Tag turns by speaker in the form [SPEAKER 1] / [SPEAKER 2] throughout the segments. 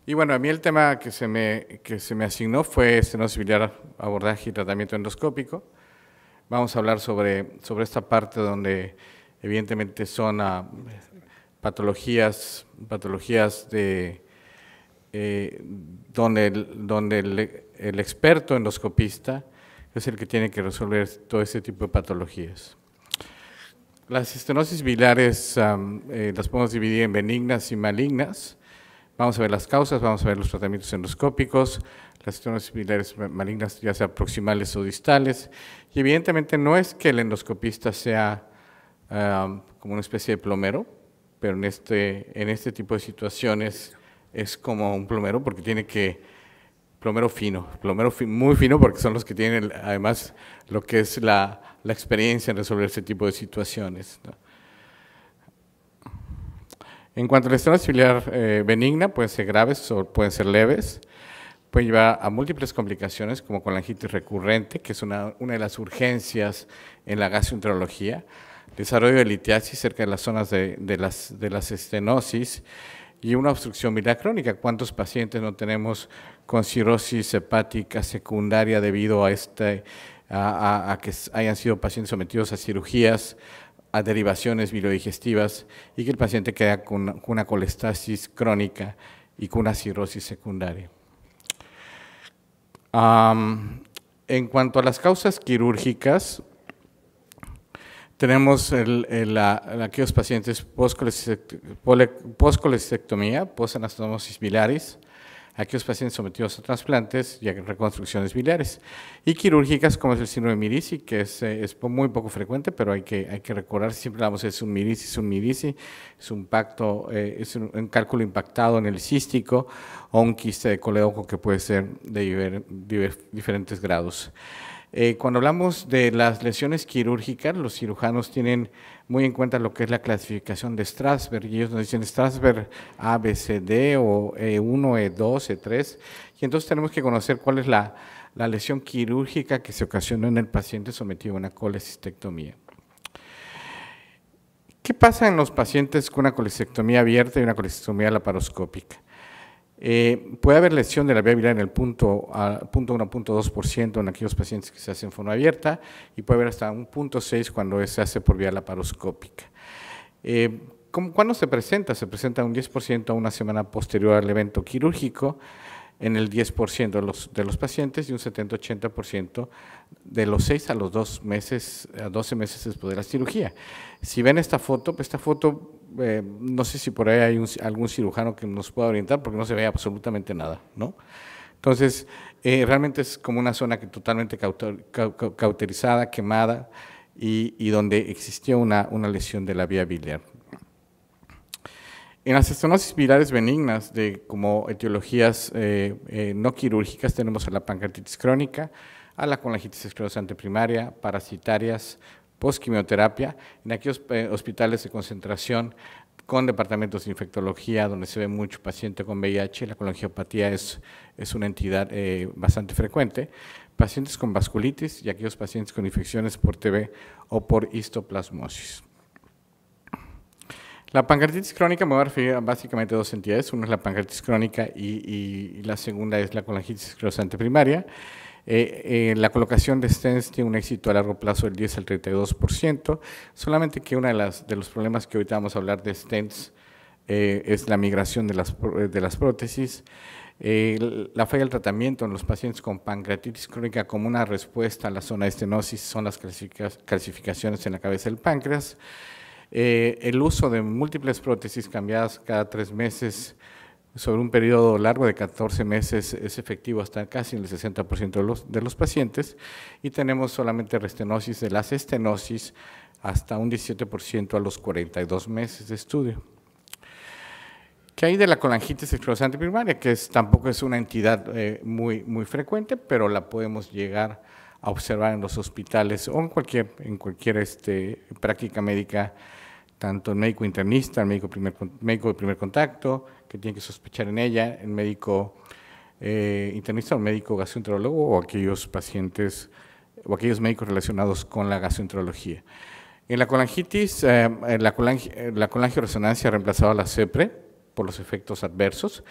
[SPEAKER 1] Y bueno, a mí el tema que se me asignó fue estenosis biliar, abordaje y tratamiento endoscópico. Vamos a hablar sobre esta parte donde evidentemente son patologías de, donde el experto endoscopista es el que tiene que resolver todo ese tipo de patologías. Las estenosis biliares las podemos dividir en benignas y malignas. Vamos a ver las causas, vamos a ver los tratamientos endoscópicos, las estenosis biliares malignas, ya sea proximales o distales. Y evidentemente no es que el endoscopista sea como una especie de plomero, pero en este tipo de situaciones es como un plomero porque tiene que, plomero muy fino porque son los que tienen además lo que es la experiencia en resolver ese tipo de situaciones, ¿no? En cuanto a la estenosis biliar benigna, pueden ser graves o pueden ser leves, puede llevar a múltiples complicaciones como colangitis recurrente, que es una de las urgencias en la gastroenterología, desarrollo de litiasis cerca de las zonas de las estenosis y una obstrucción biliar crónica. ¿Cuántos pacientes no tenemos con cirrosis hepática secundaria debido a que hayan sido pacientes sometidos a cirugías, a derivaciones biliodigestivas y que el paciente queda con una colestasis crónica y con una cirrosis secundaria? En cuanto a las causas quirúrgicas, tenemos aquellos pacientes post-colecistectomía, post-anastomosis biliaris, aquellos pacientes sometidos a trasplantes y a reconstrucciones biliares, y quirúrgicas como es el síndrome de Mirici, que es muy poco frecuente, pero hay que recordar, siempre hablamos es un Mirici, es un un cálculo impactado en el cístico o un quiste de coledoco que puede ser de diferentes grados. Cuando hablamos de las lesiones quirúrgicas, los cirujanos tienen muy en cuenta lo que es la clasificación de Strasberg, y ellos nos dicen Strasberg A, B, C, D, o E1, E2, E3, y entonces tenemos que conocer cuál es la lesión quirúrgica que se ocasionó en el paciente sometido a una colecistectomía. ¿Qué pasa en los pacientes con una colecistectomía abierta y una colecistectomía laparoscópica? Puede haber lesión de la vía biliar en el punto 1.2% en aquellos pacientes que se hacen en forma abierta, y puede haber hasta un 0.6 cuando se hace por vía laparoscópica. ¿Cuándo se presenta? Se presenta un 10% a una semana posterior al evento quirúrgico en el 10% de los pacientes y un 70-80% de los 6 a los 12 meses después de la cirugía. Si ven esta foto, no sé si por ahí hay algún cirujano que nos pueda orientar porque no se ve absolutamente nada, ¿no? Entonces, realmente es como una zona que totalmente cauterizada, quemada y donde existió una lesión de la vía biliar. En las estenosis biliares benignas como etiologías no quirúrgicas tenemos a la pancreatitis crónica, a la colangitis esclerosante primaria, parasitarias, postquimioterapia, en aquellos hospitales de concentración con departamentos de infectología donde se ve mucho paciente con VIH, la colangiopatía es una entidad bastante frecuente, pacientes con vasculitis y aquellos pacientes con infecciones por TB o por histoplasmosis. La pancreatitis crónica me voy a referir a básicamente dos entidades, una es la pancreatitis crónica y la segunda es la colangitis esclerosante primaria. La colocación de stents tiene un éxito a largo plazo del 10 al 32%, solamente que uno de los problemas que ahorita vamos a hablar de stents es la migración de las prótesis, la falla del tratamiento en los pacientes con pancreatitis crónica como una respuesta a la zona de estenosis son las calcificaciones en la cabeza del páncreas, el uso de múltiples prótesis cambiadas cada 3 meses sobre un periodo largo de 14 meses es efectivo hasta casi en el 60% de los pacientes, y tenemos solamente restenosis de las estenosis hasta un 17% a los 42 meses de estudio. ¿Qué hay de la colangitis esclerosante primaria? Que tampoco es una entidad muy frecuente, pero la podemos llegar a observar en los hospitales o en cualquier práctica médica, tanto el médico internista, el médico de primer contacto, que tiene que sospechar en ella, el médico internista o el médico gastroenterólogo o aquellos pacientes o aquellos médicos relacionados con la gastroenterología. En la colangitis, la colangioresonancia ha reemplazado a la CEPRE por los efectos adversos,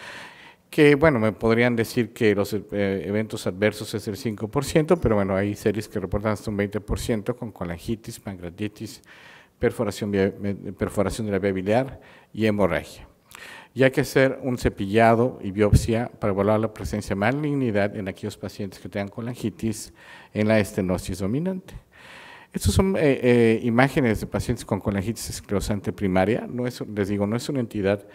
[SPEAKER 1] que, bueno, me podrían decir que los eventos adversos es el 5%, pero bueno, hay series que reportan hasta un 20% con colangitis, pancreatitis, perforación de la vía biliar y hemorragia. Y hay que hacer un cepillado y biopsia para evaluar la presencia de malignidad en aquellos pacientes que tengan colangitis en la estenosis dominante. Estas son imágenes de pacientes con colangitis esclerosante primaria. No es, les digo, no es una entidad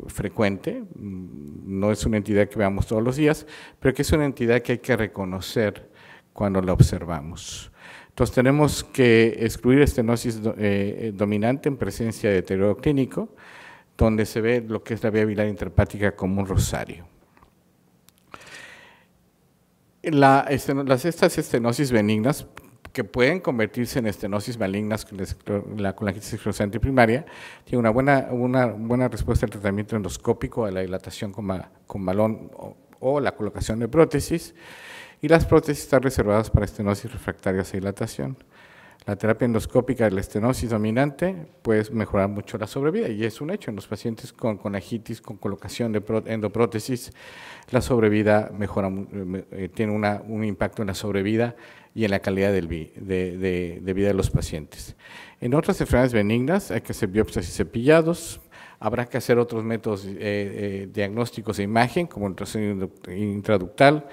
[SPEAKER 1] frecuente, no es una entidad que veamos todos los días, pero que es una entidad que hay que reconocer cuando la observamos. Entonces tenemos que excluir estenosis dominante en presencia de deterioro clínico, donde se ve lo que es la vía biliar intrahepática como un rosario. Estas estenosis benignas, que pueden convertirse en estenosis malignas con la colangitis esclerosante primaria, tiene una buena respuesta al tratamiento endoscópico, a la dilatación con balón o la colocación de prótesis, y las prótesis están reservadas para estenosis refractarias a dilatación. La terapia endoscópica de la estenosis dominante puede mejorar mucho la sobrevida, y es un hecho. En los pacientes con colangitis, con colocación de endoprótesis, la sobrevida mejora, tiene un impacto en la sobrevida y en la calidad de vida de los pacientes. En otras enfermedades benignas hay que hacer biopsias y cepillados. Habrá que hacer otros métodos diagnósticos de imagen, como el ultrasonido intraductal,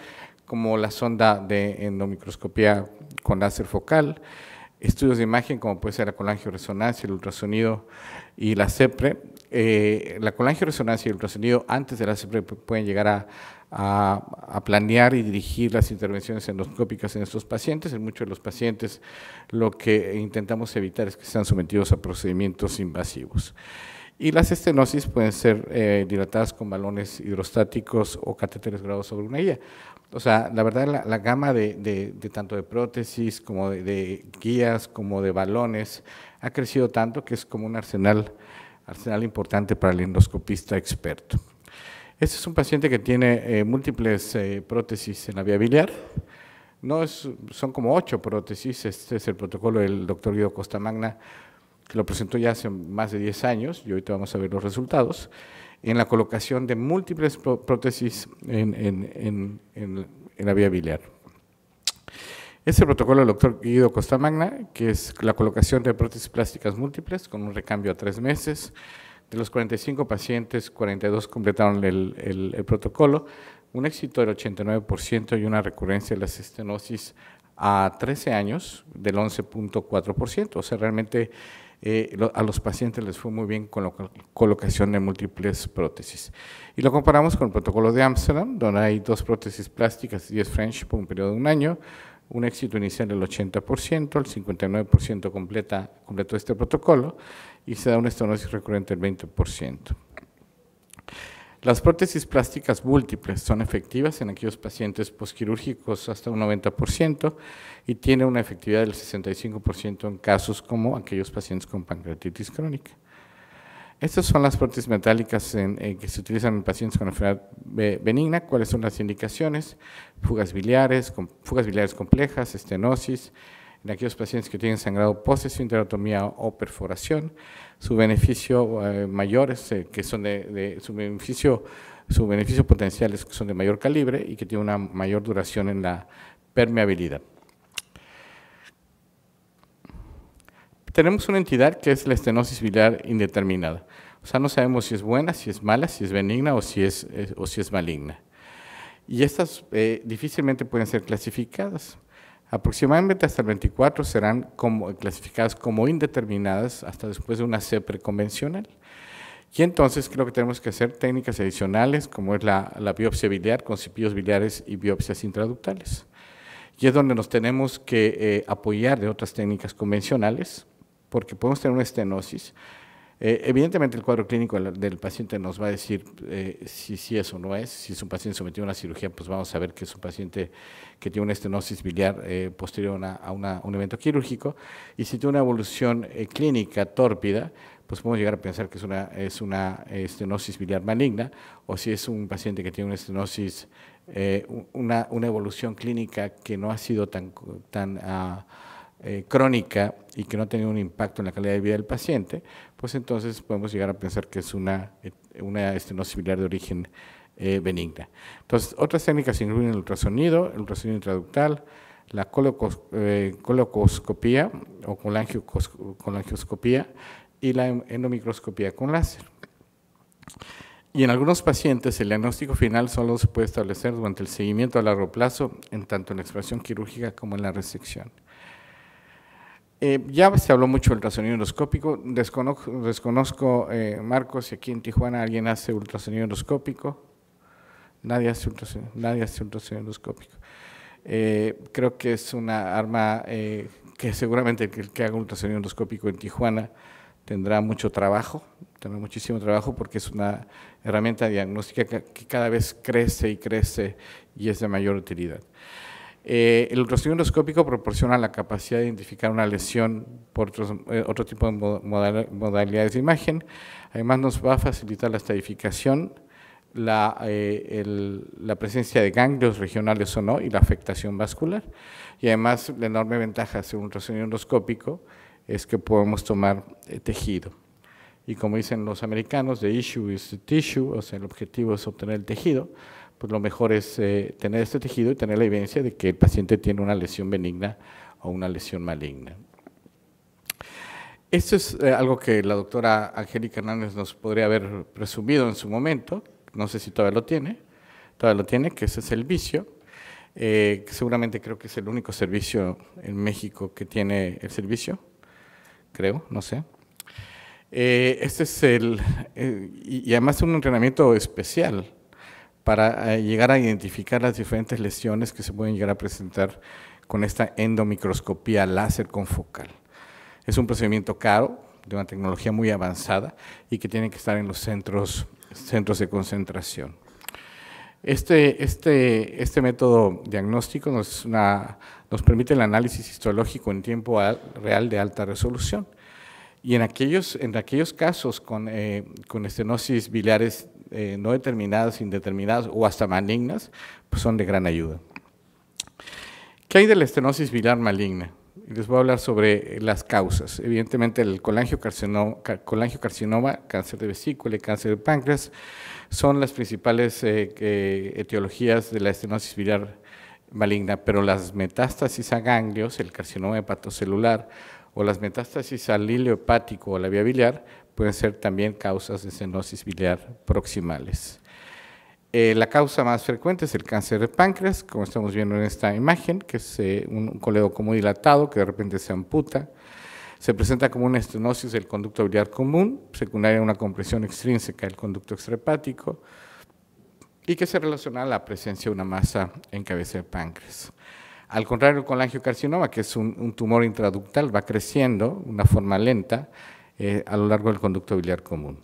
[SPEAKER 1] como la sonda de endomicroscopía con láser focal, estudios de imagen como puede ser la colangioresonancia, el ultrasonido y la CEPRE. La colangioresonancia y el ultrasonido antes de la CEPRE pueden llegar a planear y dirigir las intervenciones endoscópicas en estos pacientes. En muchos de los pacientes lo que intentamos evitar es que sean sometidos a procedimientos invasivos. Y las estenosis pueden ser dilatadas con balones hidrostáticos o catéteres grabados sobre una guía. O sea, la verdad, la gama de tanto de prótesis como de guías, como de balones, ha crecido tanto que es como un arsenal importante para el endoscopista experto. Este es un paciente que tiene múltiples prótesis en la vía biliar. Son como 8 prótesis. Este es el protocolo del doctor Guido Costamagna, que lo presentó ya hace más de 10 años, y ahorita vamos a ver los resultados, en la colocación de múltiples prótesis en la vía biliar. Este protocolo del doctor Guido Costamagna, que es la colocación de prótesis plásticas múltiples con un recambio a 3 meses. De los 45 pacientes, 42 completaron el protocolo, un éxito del 89% y una recurrencia de las estenosis a 13 años del 11.4%. O sea, realmente a los pacientes les fue muy bien con la colocación de múltiples prótesis. Y lo comparamos con el protocolo de Ámsterdam, donde hay 2 prótesis plásticas y 10 French por un periodo de un año, un éxito inicial del 80%, el 59% completó este protocolo y se da una estenosis recurrente del 20%. Las prótesis plásticas múltiples son efectivas en aquellos pacientes posquirúrgicos hasta un 90% y tiene una efectividad del 65% en casos como aquellos pacientes con pancreatitis crónica. Estas son las prótesis metálicas que se utilizan en pacientes con enfermedad benigna. ¿Cuáles son las indicaciones? Fugas biliares complejas, estenosis, en aquellos pacientes que tienen sangrado post-esfinterotomía o perforación. Su beneficio mayor es que son su beneficio potencial es que son de mayor calibre y que tienen una mayor duración en la permeabilidad. Tenemos una entidad que es la estenosis biliar indeterminada. O sea, no sabemos si es buena, si es mala, si es benigna o si es maligna. Y estas difícilmente pueden ser clasificadas. Aproximadamente hasta el 24 serán clasificadas como indeterminadas hasta después de una CEPRE convencional. Y entonces creo que tenemos que hacer técnicas adicionales como es la biopsia biliar con cepillos biliares y biopsias intraductales. Y es donde nos tenemos que apoyar de otras técnicas convencionales, porque podemos tener una estenosis. Evidentemente el cuadro clínico del paciente nos va a decir si es o no es. Si es un paciente sometido a una cirugía, pues vamos a ver que es un paciente que tiene una estenosis biliar posterior a un evento quirúrgico. Y si tiene una evolución clínica tórpida, pues podemos llegar a pensar que es una estenosis biliar maligna, o si es un paciente que tiene una estenosis, una evolución clínica que no ha sido tan crónica y que no ha tenido un impacto en la calidad de vida del paciente, pues entonces podemos llegar a pensar que es una estenosis biliar de origen benigna. Entonces, otras técnicas incluyen el ultrasonido intraductal, la colocoscopía o colangioscopía y la endomicroscopía con láser. Y en algunos pacientes el diagnóstico final solo se puede establecer durante el seguimiento a largo plazo, en tanto en la exploración quirúrgica como en la resección. Ya se habló mucho del ultrasonido endoscópico. Desconozco, Marcos, si aquí en Tijuana alguien hace ultrasonido endoscópico. Nadie hace ultrasonido endoscópico. Creo que es una arma que seguramente el que haga ultrasonido endoscópico en Tijuana tendrá mucho trabajo, tendrá muchísimo trabajo, porque es una herramienta diagnóstica que cada vez crece y crece y es de mayor utilidad. El ultrasonido endoscópico proporciona la capacidad de identificar una lesión por otro tipo de modalidades de imagen. Además, nos va a facilitar la estadificación, la presencia de ganglios regionales o no y la afectación vascular. Y además, la enorme ventaja de un ultrasonido endoscópico es que podemos tomar tejido. Y como dicen los americanos, the issue is the tissue, o sea, el objetivo es obtener el tejido. Pues lo mejor es tener este tejido y tener la evidencia de que el paciente tiene una lesión benigna o una lesión maligna. Esto es algo que la doctora Angélica Hernández nos podría haber presumido en su momento, no sé si todavía lo tiene, que ese es el vicio, que seguramente creo que es el único servicio en México que tiene el servicio, creo, no sé. Este es y además es un entrenamiento especial para llegar a identificar las diferentes lesiones que se pueden llegar a presentar con esta endomicroscopía láser confocal. Es un procedimiento caro, de una tecnología muy avanzada y que tiene que estar en los centros de concentración. Este método diagnóstico nos permite el análisis histológico en tiempo real de alta resolución. Y en aquellos casos con estenosis biliares no determinadas, indeterminadas o hasta malignas, pues son de gran ayuda. ¿Qué hay de la estenosis biliar maligna? Les voy a hablar sobre las causas. Evidentemente el colangiocarcinoma, cáncer de vesícula y cáncer de páncreas son las principales etiologías de la estenosis biliar maligna, pero las metástasis a ganglios, el carcinoma hepatocelular o las metástasis al hilo hepático o la vía biliar pueden ser también causas de estenosis biliar proximales. La causa más frecuente es el cáncer de páncreas, como estamos viendo en esta imagen, que es un colédoco muy dilatado que de repente se amputa. Se presenta como una estenosis del conducto biliar común, secundaria a una compresión extrínseca del conducto extrahepático, y que se relaciona a la presencia de una masa en cabeza de páncreas. Al contrario, el colangiocarcinoma, que es un tumor intraductal, va creciendo de una forma lenta a lo largo del conducto biliar común.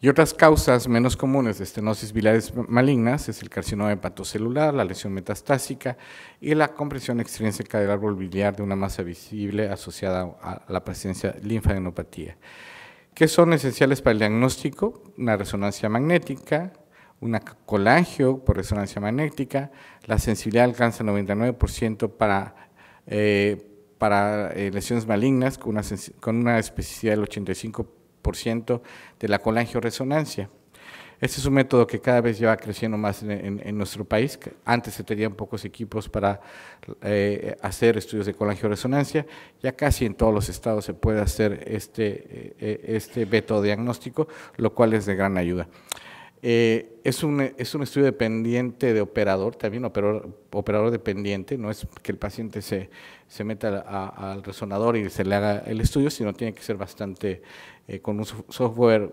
[SPEAKER 1] Y otras causas menos comunes de estenosis biliares malignas es el carcinoma hepatocelular, la lesión metastásica y la compresión extrínseca del árbol biliar de una masa visible asociada a la presencia de linfadenopatía, que son esenciales para el diagnóstico: una resonancia magnética, una colangio por resonancia magnética, la sensibilidad alcanza el 99% para lesiones malignas con una especificidad del 85% de la colangioresonancia. Este es un método que cada vez lleva creciendo más en nuestro país. Antes se tenían pocos equipos para hacer estudios de colangioresonancia. Ya casi en todos los estados se puede hacer este método diagnóstico, lo cual es de gran ayuda. Es un estudio dependiente de operador, también operador dependiente, no es que el paciente se meta al resonador y se le haga el estudio, sino tiene que ser bastante con un software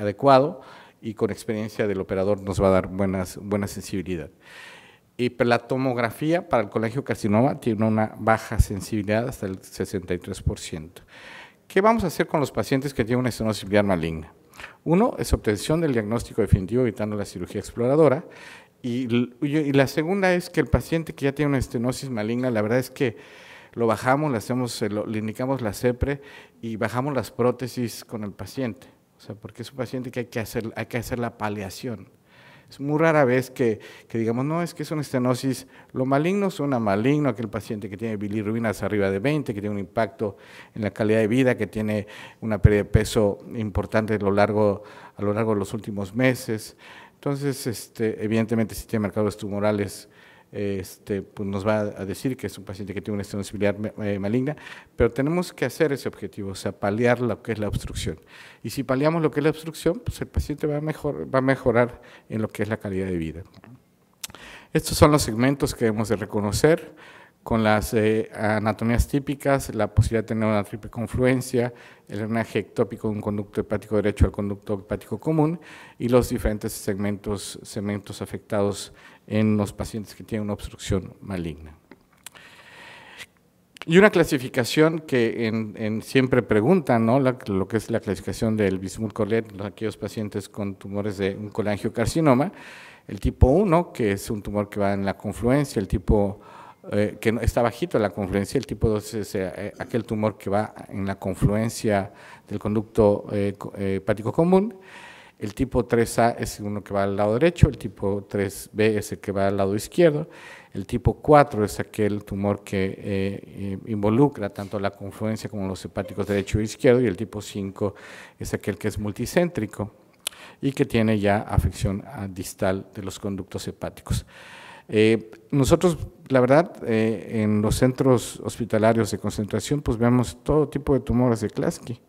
[SPEAKER 1] adecuado y con experiencia del operador nos va a dar buena sensibilidad. Y la tomografía para el colangiocarcinoma tiene una baja sensibilidad hasta el 63%. ¿Qué vamos a hacer con los pacientes que tienen una estenosis biliar maligna? Uno es obtención del diagnóstico definitivo evitando la cirugía exploradora y la segunda es que el paciente que ya tiene una estenosis maligna, la verdad es que lo bajamos, le indicamos la CEPRE y bajamos las prótesis con el paciente, o sea, porque es un paciente que hay que hacer la paliación. Es muy rara vez que digamos, no, es que es una estenosis, lo maligno suena maligno, aquel paciente que tiene bilirrubinas arriba de 20, que tiene un impacto en la calidad de vida, que tiene una pérdida de peso importante a lo largo de los últimos meses. Entonces, evidentemente, si tiene marcadores tumorales, pues nos va a decir que es un paciente que tiene una estenosis biliar maligna, pero tenemos que hacer ese objetivo, o sea, paliar lo que es la obstrucción. Y si paliamos lo que es la obstrucción, pues el paciente va a mejorar en lo que es la calidad de vida. Estos son los segmentos que debemos de reconocer con las anatomías típicas, la posibilidad de tener una triple confluencia, el drenaje ectópico de un conducto hepático derecho al conducto hepático común y los diferentes segmentos afectados en los pacientes que tienen una obstrucción maligna. Y una clasificación que siempre preguntan, ¿no? Lo que es la clasificación del Bismuth-Corlet, aquellos pacientes con tumores de un colangiocarcinoma, el tipo 1, que es un tumor que va en la confluencia, el tipo que está bajito en la confluencia, el tipo 2 es aquel tumor que va en la confluencia del conducto hepático común, el tipo 3A es uno que va al lado derecho, el tipo 3B es el que va al lado izquierdo, el tipo 4 es aquel tumor que involucra tanto la confluencia como los hepáticos derecho e izquierdo, y el tipo 5 es aquel que es multicéntrico y que tiene ya afección distal de los conductos hepáticos. Nosotros, la verdad, en los centros hospitalarios de concentración, pues vemos todo tipo de tumores de Klatsky.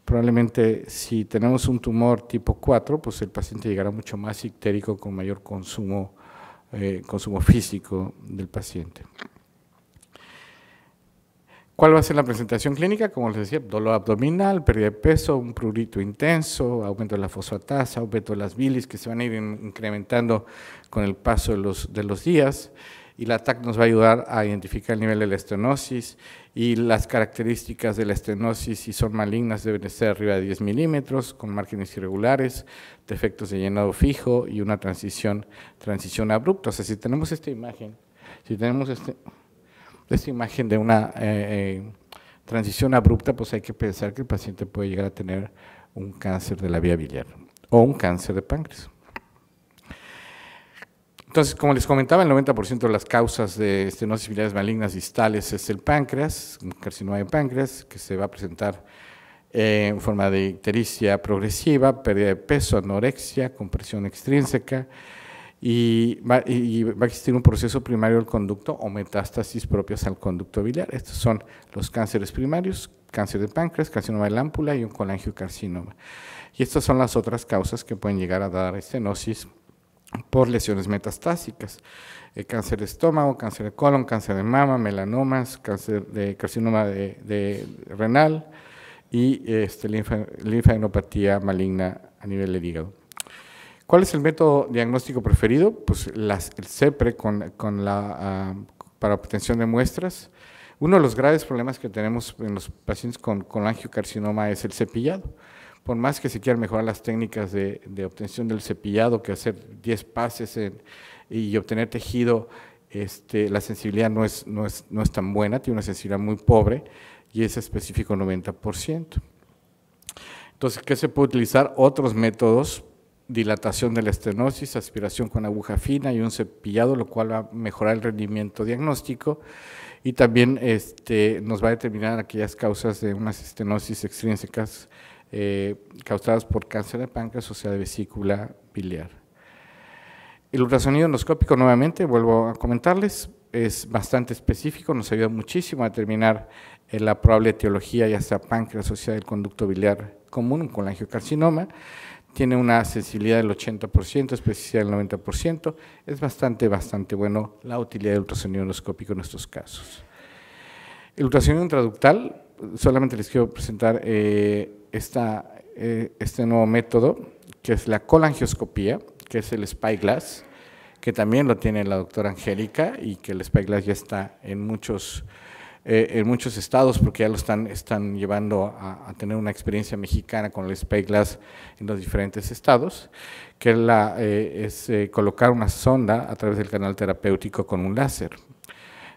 [SPEAKER 1] Probablemente si tenemos un tumor tipo 4, pues el paciente llegará mucho más ictérico con mayor consumo físico del paciente. ¿Cuál va a ser la presentación clínica? Como les decía, dolor abdominal, pérdida de peso, un prurito intenso, aumento de la fosfatasa, aumento de las bilis que se van a ir incrementando con el paso de los días, y la TAC nos va a ayudar a identificar el nivel de la estenosis y las características de la estenosis, si son malignas, deben de ser arriba de 10 milímetros, con márgenes irregulares, defectos de llenado fijo y una transición abrupta. O sea, si tenemos esta imagen, esta imagen de una transición abrupta, pues hay que pensar que el paciente puede llegar a tener un cáncer de la vía biliar o un cáncer de páncreas. Entonces, como les comentaba, el 90% de las causas de estenosis biliares malignas distales es el páncreas, un carcinoma de páncreas, que se va a presentar en forma de ictericia progresiva, pérdida de peso, anorexia, compresión extrínseca, y va a existir un proceso primario del conducto o metástasis propias al conducto biliar. Estos son los cánceres primarios, cáncer de páncreas, carcinoma de la ámpula y un colangiocarcinoma. Y estas son las otras causas que pueden llegar a dar estenosis por lesiones metastásicas, cáncer de estómago, cáncer de colon, cáncer de mama, melanomas, carcinoma de renal y linfadenopatía maligna a nivel del hígado. ¿Cuál es el método diagnóstico preferido? Pues el CEPRE para obtención de muestras. Uno de los graves problemas que tenemos en los pacientes con colangiocarcinoma es el cepillado. Por más que se quieran mejorar las técnicas de obtención del cepillado, que hacer 10 pases y obtener tejido, la sensibilidad no es tan buena, tiene una sensibilidad muy pobre y es específico 90%. Entonces, ¿qué se puede utilizar? Otros métodos: dilatación de la estenosis, aspiración con aguja fina y un cepillado, lo cual va a mejorar el rendimiento diagnóstico y también nos va a determinar aquellas causas de unas estenosis extrínsecas causadas por cáncer de páncreas, o sea, de vesícula biliar. El ultrasonido endoscópico, nuevamente, vuelvo a comentarles, es bastante específico, nos ayuda muchísimo a determinar la probable etiología, ya sea páncreas asociada del conducto biliar común, un colangiocarcinoma. Tiene una sensibilidad del 80%, especificidad del 90%, es bastante este la utilidad del ultrasonido endoscópico en estos casos. El ultrasonido intraductal, solamente les quiero presentar este nuevo método, que es la colangioscopía, que es el SpyGlass, que también lo tiene la doctora Angélica, y que el SpyGlass ya está en muchos estados, porque ya lo están llevando a tener una experiencia mexicana con el SpyGlass en los diferentes estados, que es colocar una sonda a través del canal terapéutico con un láser.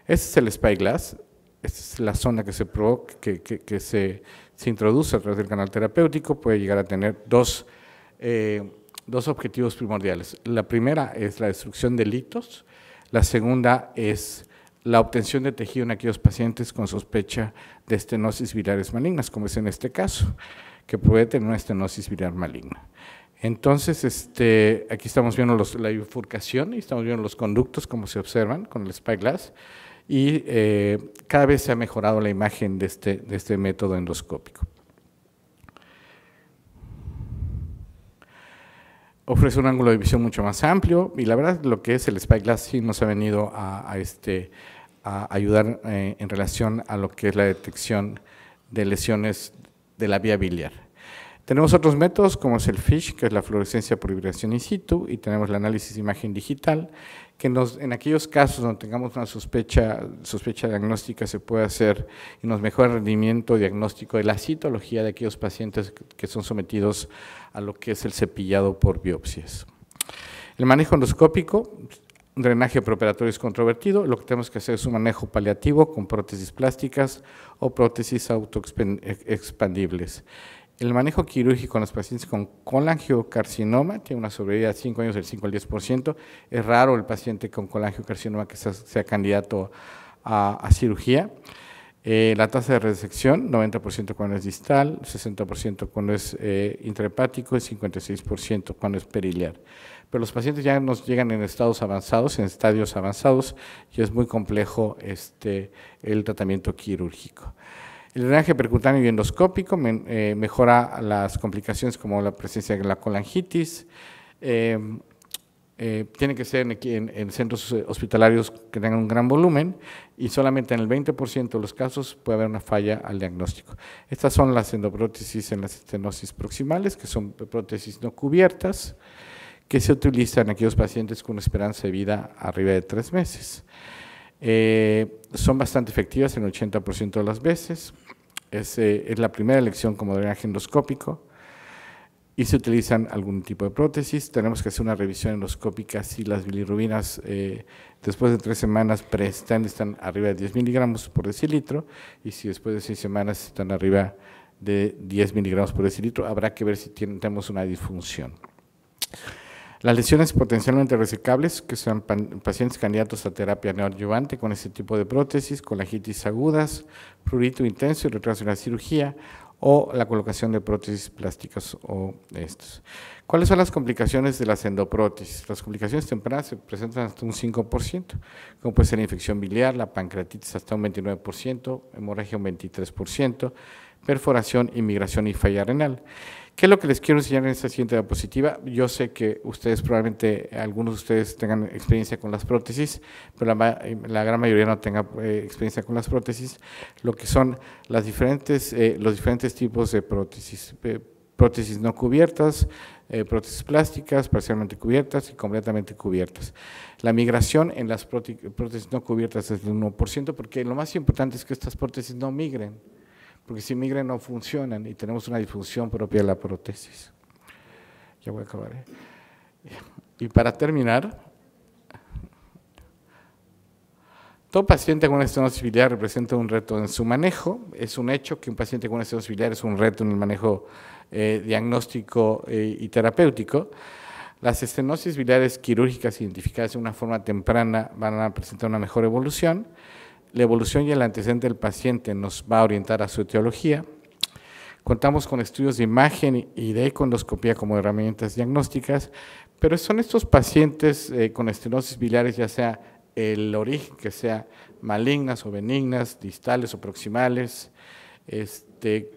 [SPEAKER 1] Este es el SpyGlass, esta es la sonda que se provoca, que se introduce a través del canal terapéutico, puede llegar a tener dos dos objetivos primordiales. La primera es la destrucción de litos, la segunda es la obtención de tejido en aquellos pacientes con sospecha de estenosis biliares malignas, como es en este caso, que puede tener una estenosis biliar maligna. Entonces, aquí estamos viendo la bifurcación y estamos viendo los conductos, como se observan con el SpyGlass, y cada vez se ha mejorado la imagen de este método endoscópico. Ofrece un ángulo de visión mucho más amplio y la verdad lo que es el SpyGlass sí nos ha venido a ayudar en relación a lo que es la detección de lesiones de la vía biliar. Tenemos otros métodos como es el FISH, que es la fluorescencia por vibración in situ, y tenemos el análisis de imagen digital, que en aquellos casos donde tengamos una sospecha diagnóstica se puede hacer y nos mejora el rendimiento diagnóstico de la citología de aquellos pacientes que son sometidos a lo que es el cepillado por biopsias. El manejo endoscópico, drenaje preoperatorio es controvertido, lo que tenemos que hacer es un manejo paliativo con prótesis plásticas o prótesis autoexpandibles. El manejo quirúrgico en los pacientes con colangiocarcinoma tiene una sobrevida de 5 años del 5 al 10%. Es raro el paciente con colangiocarcinoma que sea candidato a cirugía. La tasa de resección, 90% cuando es distal, 60% cuando es intrahepático y 56% cuando es periliar. Pero los pacientes ya nos llegan en estadios avanzados y es muy complejo el tratamiento quirúrgico. El drenaje percutáneo y endoscópico mejora las complicaciones como la presencia de la colangitis. Tiene que ser en centros hospitalarios que tengan un gran volumen y solamente en el 20% de los casos puede haber una falla al diagnóstico. Estas son las endoprótesis en las estenosis proximales, que son prótesis no cubiertas, que se utilizan en aquellos pacientes con una esperanza de vida arriba de 3 meses. Son bastante efectivas en el 80% de las veces, es la primera elección como drenaje endoscópico y se utilizan algún tipo de prótesis. Tenemos que hacer una revisión endoscópica si las bilirrubinas después de 3 semanas pre-stand están arriba de 10 miligramos por decilitro y si después de 6 semanas están arriba de 10 miligramos por decilitro, habrá que ver si tenemos una disfunción. Las lesiones potencialmente resecables, que son pacientes candidatos a terapia neoadyuvante con este tipo de prótesis, colangitis agudas, prurito intenso y retraso en la cirugía, o la colocación de prótesis plásticas o estos. ¿Cuáles son las complicaciones de las endoprótesis? Las complicaciones tempranas se presentan hasta un 5%, como puede ser la infección biliar, la pancreatitis hasta un 29%, hemorragia un 23%, perforación, inmigración y falla renal. ¿Qué es lo que les quiero enseñar en esta siguiente diapositiva? Yo sé que ustedes probablemente, algunos de ustedes tengan experiencia con las prótesis, pero la gran mayoría no tenga experiencia con las prótesis, lo que son los diferentes tipos de prótesis. Prótesis no cubiertas, prótesis plásticas, parcialmente cubiertas y completamente cubiertas. La migración en las prótesis no cubiertas es del 1%, porque lo más importante es que estas prótesis no migren, porque si migran no funcionan y tenemos una disfunción propia de la prótesis. Ya voy a acabar. Y para terminar, todo paciente con una estenosis biliar representa un reto en su manejo. Es un hecho que un paciente con una estenosis biliar es un reto en el manejo diagnóstico y terapéutico. Las estenosis biliares quirúrgicas identificadas de una forma temprana van a presentar una mejor evolución. La evolución y el antecedente del paciente nos va a orientar a su etiología. Contamos con estudios de imagen y de ecoendoscopía como herramientas diagnósticas, pero son estos pacientes con estenosis biliares, ya sea el origen que sea malignas o benignas, distales o proximales,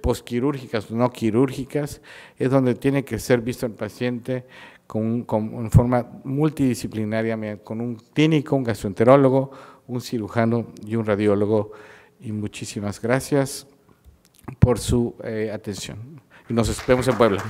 [SPEAKER 1] posquirúrgicas o no quirúrgicas, es donde tiene que ser visto el paciente en forma multidisciplinaria, con un clínico, un gastroenterólogo, un cirujano y un radiólogo. Y muchísimas gracias por su atención. Y nos vemos en Puebla.